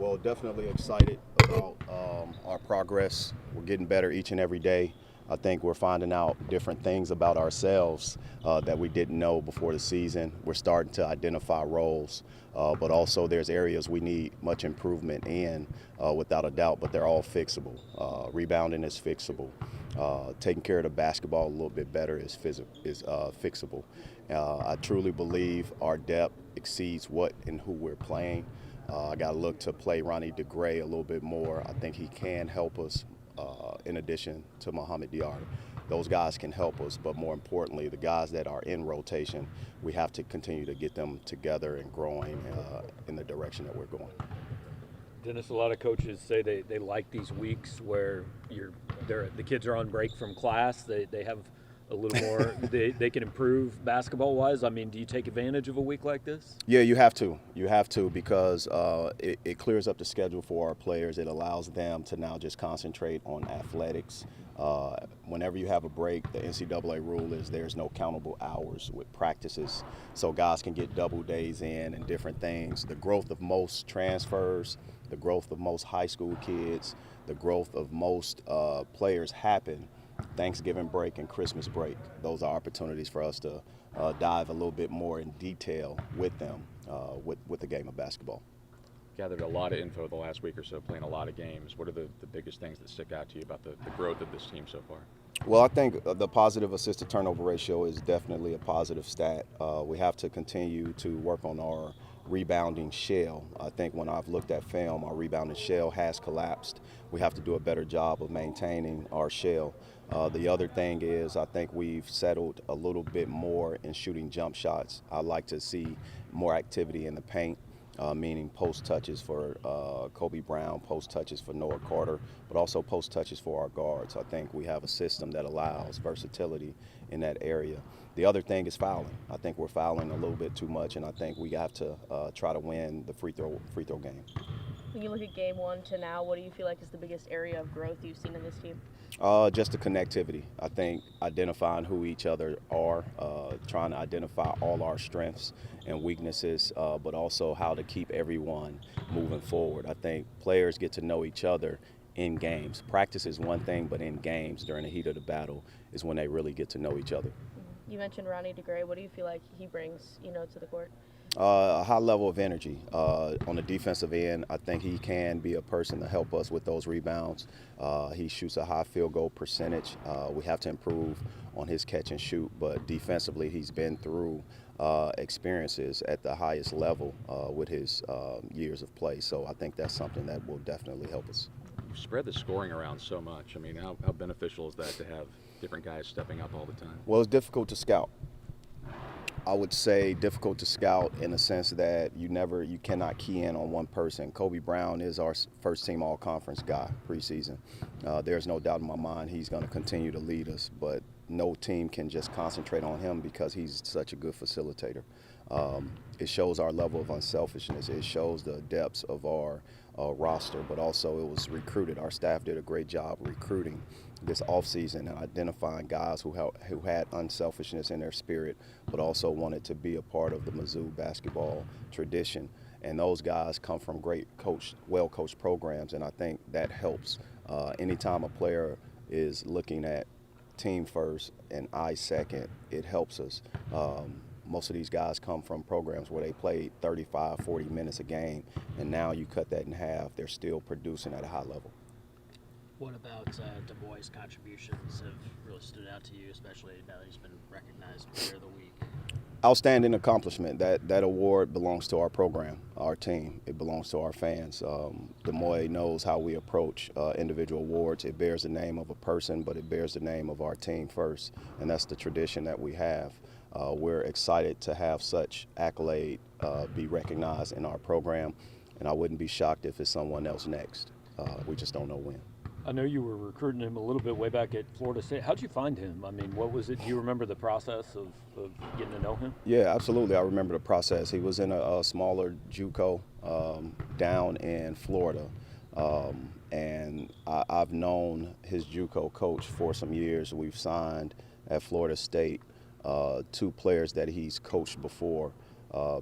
Well, definitely excited about our progress. We're getting better each and every day. I think we're finding out different things about ourselves that we didn't know before the season. We're starting to identify roles, but also there's areas we need much improvement in, without a doubt, but they're all fixable. Rebounding is fixable. Taking care of the basketball a little bit better is fixable. I truly believe our depth exceeds what and who we're playing. I got to look to play Ronnie DeGray a little bit more. I think he can help us in addition to Mohamed Diarra. Those guys can help us, but more importantly, the guys that are in rotation, we have to continue to get them together and growing in the direction that we're going. Dennis, a lot of coaches say they like these weeks where the kids are on break from class. They have a little more, they can improve basketball-wise. I mean, do you take advantage of a week like this? Yeah, you have to. You have to because it clears up the schedule for our players. It allows them to now just concentrate on athletics. Whenever you have a break, the NCAA rule is there's no countable hours with practices, so guys can get double days in and different things. The growth of most transfers, the growth of most high school kids, the growth of most players happen Thanksgiving break and Christmas break. Those are opportunities for us to dive a little bit more in detail with them with the game of basketball. Gathered a lot of info the last week or so, playing a lot of games. What are the biggest things that stick out to you about the growth of this team so far? Well, I think the positive assist to turnover ratio is definitely a positive stat. We have to continue to work on our rebounding shell. I think when I've looked at film, our rebounding shell has collapsed. We have to do a better job of maintaining our shell. The other thing is I think we've settled a little bit more in shooting jump shots. I'd like to see more activity in the paint. Meaning post touches for Kobe Brown, post touches for Noah Carter, but also post touches for our guards. I think we have a system that allows versatility in that area. The other thing is fouling. I think we're fouling a little bit too much, and I think we have to try to win the free throw game. When you look at game one to now, what do you feel like is the biggest area of growth you've seen in this team? Just the connectivity. I think identifying who each other are, trying to identify all our strengths and weaknesses, but also how to keep everyone moving forward. I think players get to know each other in games. Practice is one thing, but in games during the heat of the battle is when they really get to know each other. You mentioned Ronnie DeGray. What do you feel like he brings, to the court? A high level of energy. On the defensive end, I think he can be a person to help us with those rebounds. He shoots a high field goal percentage. We have to improve on his catch and shoot, but defensively he's been through experiences at the highest level with his years of play. So I think that's something that will definitely help us. You spread the scoring around so much. I mean, how beneficial is that to have different guys stepping up all the time? Well, it's difficult to scout. I would say difficult to scout in the sense that you cannot key in on one person. Kobe Brown is our first team all-conference guy preseason. There's no doubt in my mind he's going to continue to lead us, but no team can just concentrate on him because he's such a good facilitator. It shows our level of unselfishness. It shows the depths of our roster, but also it was recruited. Our staff did a great job recruiting this offseason and identifying guys who had unselfishness in their spirit, but also wanted to be a part of the Mizzou basketball tradition. And those guys come from great well-coached programs, and I think that helps. Anytime a player is looking at team first and I second, it helps us. Most of these guys come from programs where they played 35, 40 minutes a game, and now you cut that in half, they're still producing at a high level. What about Du Bois' contributions have really stood out to you, especially now that he's been recognized Player of the Week? Outstanding accomplishment. That award belongs to our program, our team. It belongs to our fans. Des Moines knows how we approach individual awards. It bears the name of a person, but it bears the name of our team first, and that's the tradition that we have. We're excited to have such accolade be recognized in our program, and I wouldn't be shocked if it's someone else next. We just don't know when. I know you were recruiting him a little bit way back at Florida State. How'd you find him? I mean, what was it? Do you remember the process of getting to know him? Yeah, absolutely. I remember the process. He was in a smaller JUCO down in Florida. And I've known his JUCO coach for some years. We've signed at Florida State 2 players that he's coached before,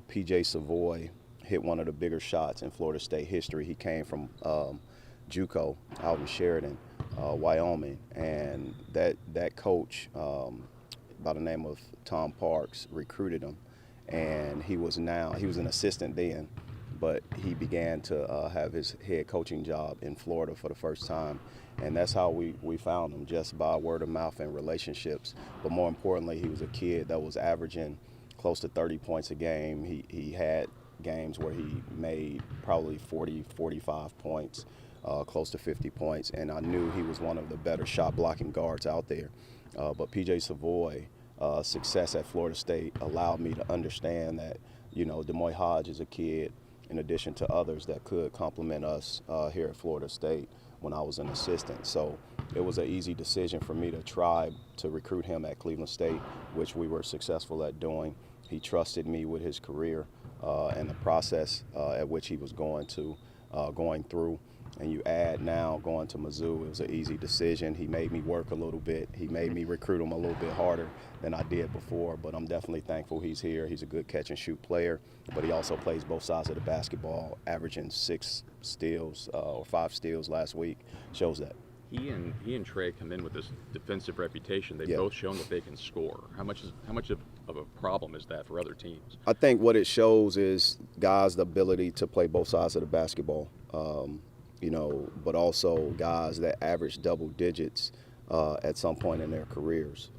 P.J. Savoy hit one of the bigger shots in Florida State history. He came from JUCO out in Sheridan, Wyoming, and that coach by the name of Tom Parks recruited him, and he was an assistant then, but he began to have his head coaching job in Florida for the first time, and that's how we found him, just by word of mouth and relationships. But more importantly, he was a kid that was averaging close to 30 points a game. He had games where he made probably 40, 45 points, close to 50 points, and I knew he was one of the better shot blocking guards out there. But P.J. Savoy, success at Florida State allowed me to understand that, Des Moines Hodge is a kid, in addition to others, that could complement us here at Florida State when I was an assistant. So it was an easy decision for me to try to recruit him at Cleveland State, which we were successful at doing. He trusted me with his career and the process at which he was going through. And you add now going to Mizzou, it was an easy decision. He made me work a little bit. He made me recruit him a little bit harder than I did before, but I'm definitely thankful he's here. He's a good catch and shoot player, but he also plays both sides of the basketball, averaging 6 steals or 5 steals last week. Shows that. He and Trey come in with this defensive reputation. They've both shown that they can score. How much of a problem is that for other teams? I think what it shows is guys' the ability to play both sides of the basketball. But also guys that average double digits at some point in their careers.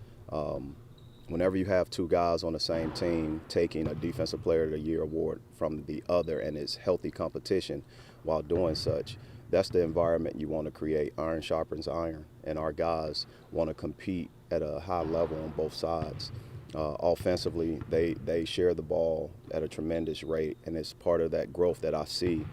Whenever you have 2 guys on the same team taking a Defensive Player of the Year award from the other, and it's healthy competition while doing such, that's the environment you want to create. Iron sharpens iron, and our guys want to compete at a high level on both sides. Offensively, they share the ball at a tremendous rate, and it's part of that growth that I see.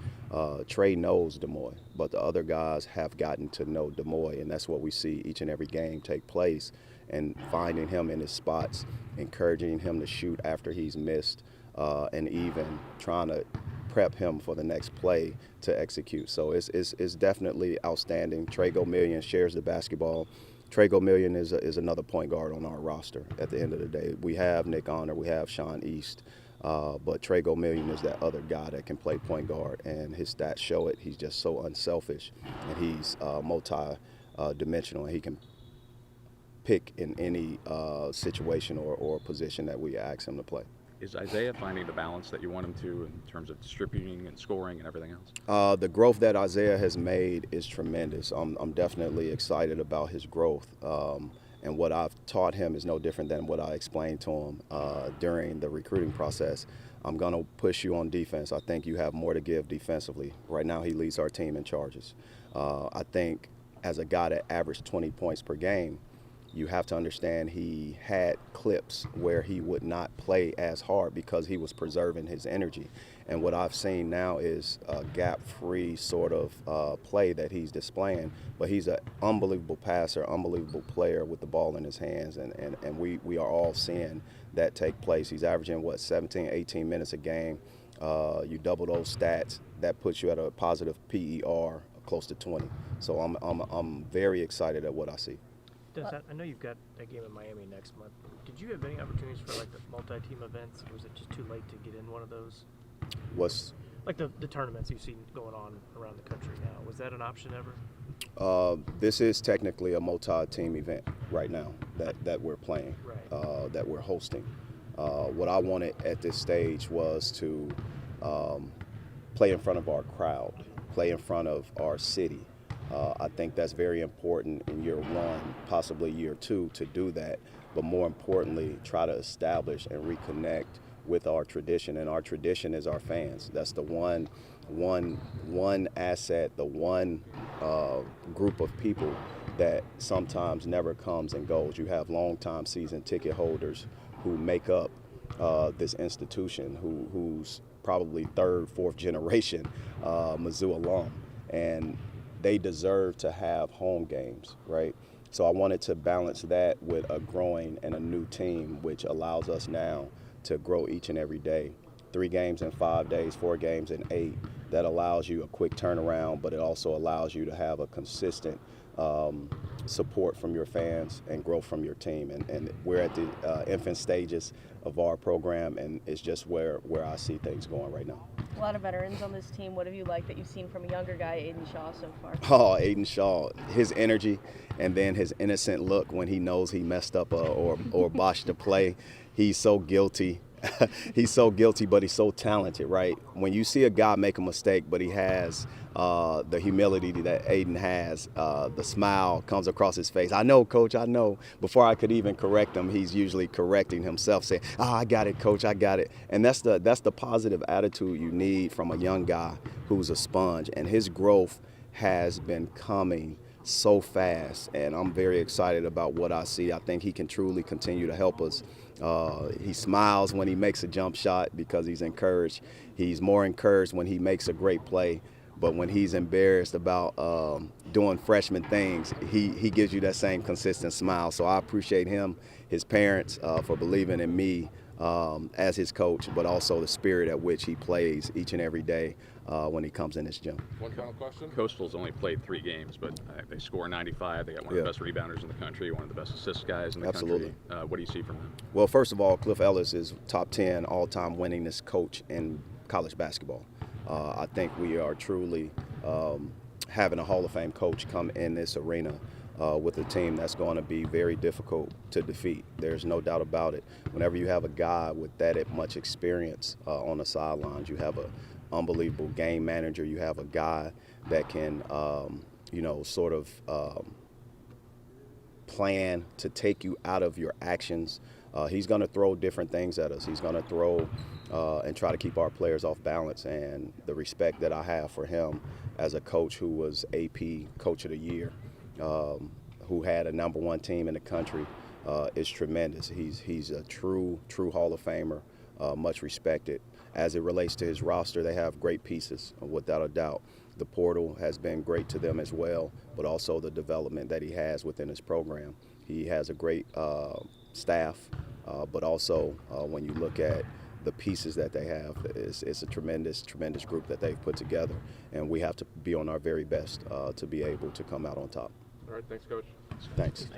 Trey knows Des Moines, but the other guys have gotten to know Des Moines, and that's what we see each and every game take place, and finding him in his spots, encouraging him to shoot after he's missed, and even trying to prep him for the next play to execute. So it's definitely outstanding. Trey Gomillion shares the basketball. Trey Gomillion is another point guard on our roster at the end of the day. We have Nick Honor, we have Sean East, but Trey Gomillion is that other guy that can play point guard, and his stats show it. He's just so unselfish, and he's multi-dimensional, and he can pick in any situation or position that we ask him to play. Is Isaiah finding the balance that you want him to in terms of distributing and scoring and everything else? The growth that Isaiah has made is tremendous. I'm definitely excited about his growth. And what I've taught him is no different than what I explained to him during the recruiting process. I'm going to push you on defense. I think you have more to give defensively. Right now he leads our team in charges. I think as a guy that averaged 20 points per game, you have to understand he had clips where he would not play as hard because he was preserving his energy. And what I've seen now is a gap-free sort of play that he's displaying. But he's an unbelievable passer, unbelievable player with the ball in his hands. And we are all seeing that take place. He's averaging, 17, 18 minutes a game. You double those stats, that puts you at a positive PER close to 20. So I'm very excited at what I see. I know you've got a game in Miami next month. Did you have any opportunities for like the multi-team events, or was it just too late to get in one of those? What's like the tournaments you've seen going on around the country now? Was that an option ever? This is technically a multi-team event right now that we're playing, Right. that we're hosting. What I wanted at this stage was to play in front of our crowd, play in front of our city. I think that's very important in year 1, possibly year 2, to do that. But more importantly, try to establish and reconnect with our tradition. And our tradition is our fans. That's the one asset, the one group of people that sometimes never comes and goes. You have longtime season ticket holders who make up this institution, who's probably 3rd, 4th generation Mizzou alum. And they deserve to have home games, right? So I wanted to balance that with a growing and a new team, which allows us now to grow each and every day. 3 games in 5 days, 4 games in 8. That allows you a quick turnaround, but it also allows you to have a consistent support from your fans and growth from your team. And we're at the infant stages of our program, and it's just where I see things going right now. A lot of veterans on this team. What have you liked that you've seen from a younger guy, Aiden Shaw, so far? Oh, Aiden Shaw, his energy and then his innocent look when he knows he messed up or botched a play. He's so guilty. He's so guilty, but he's so talented, right? When you see a guy make a mistake, but he has the humility that Aiden has, the smile comes across his face. I know, Coach, I know. Before I could even correct him, he's usually correcting himself, saying, I got it, Coach, I got it. And that's the positive attitude you need from a young guy who's a sponge. And his growth has been coming so fast, and I'm very excited about what I see. I think he can truly continue to help us. He smiles when he makes a jump shot because he's encouraged. He's more encouraged when he makes a great play, but when he's embarrassed about doing freshman things, he gives you that same consistent smile. So I appreciate him, his parents, for believing in me as his coach, but also the spirit at which he plays each and every day when he comes in this gym. One final question. Coastal's only played 3 games, but they score 95. They got one of the best rebounders in the country, one of the best assist guys in the Absolutely. country. What do you see from them? Well, first of all, Cliff Ellis is top 10 all-time winningest coach in college basketball. I think we are truly having a Hall of Fame coach come in this arena with a team that's going to be very difficult to defeat. There's no doubt about it. Whenever you have a guy with that much experience on the sidelines, you have an unbelievable game manager. You have a guy that can, sort of plan to take you out of your actions. He's going to throw different things at us. He's going to throw and try to keep our players off balance. And the respect that I have for him as a coach who was AP Coach of the Year, who had a #1 team in the country, is tremendous. He's a true Hall of Famer, much respected. As it relates to his roster, they have great pieces, without a doubt. The portal has been great to them as well, but also the development that he has within his program. He has a great staff, but also when you look at the pieces that they have, it's a tremendous group that they've put together, and we have to be on our very best to be able to come out on top. All right, thanks, Coach. Thanks.